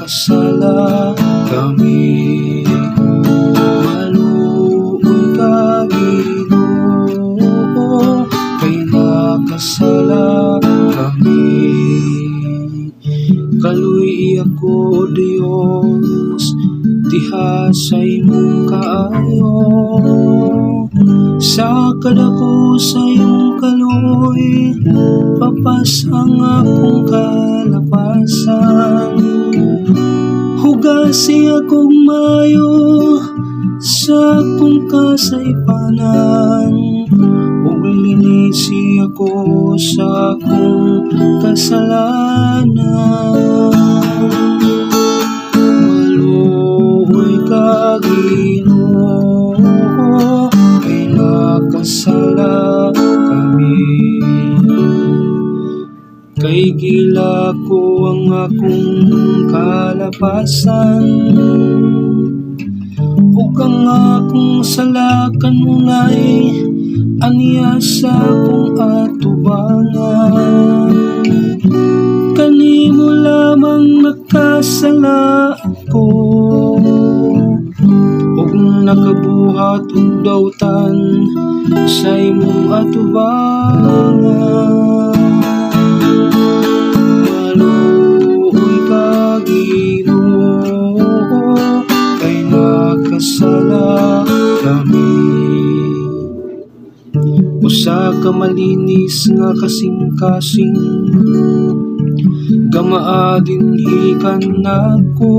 nakasala kami. Maluoy ka Ginoo, kay nakasala kami. Kaluy ako Dios, diha sa imong kaayo. Sa kadako sa iyong kaluy, papas ang akong kalapasan. Hugasi akong mayo sa akong kasaypanan, ug linisi ako sa akong kasalanan. Maluoy ka Ginoo, kay nakasala kami. Kay gila ko ang akong kalapasan, ug ang akong sala kanunay aniya sa akong atubangan. Kanimo lamang nakasala ako, ug nakabuhat og dawtan sa imong atubangan. Maluoy ka Ginoo, kay nakasala kami. Usa ka malinis nga kasing-kasing, gamaa dinhi kanako.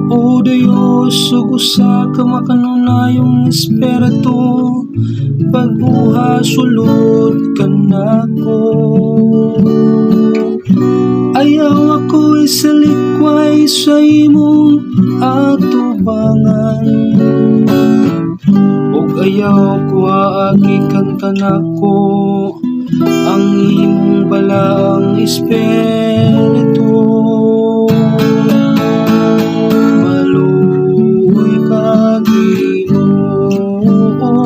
O Dios, ug usa ka makanunayong espiritu, pagbuha sulod kanako. Ayaw ako isalikway sa imong atubangan, ug ayaw ko aagikan kanako ang imong balaang espiritu. Maluoy ka Ginoo,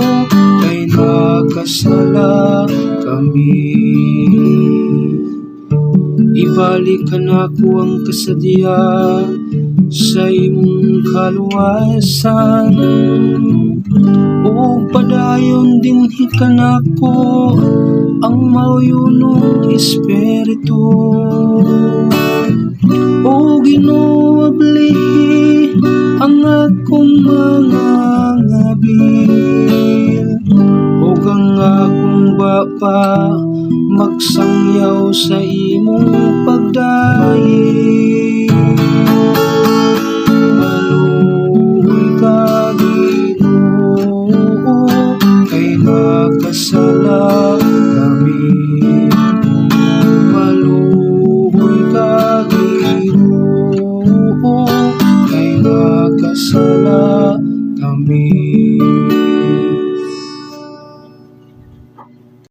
kay nakasala kami. Ibalik kanako ang kasadya sa imong kaluwasan, ug padayon dinhi kanako ang mauyunong espiritu. O Ginoo, ablihi ang akong mga ngabil, ug ang akong bapa magsangyaw sa imong pagdayi.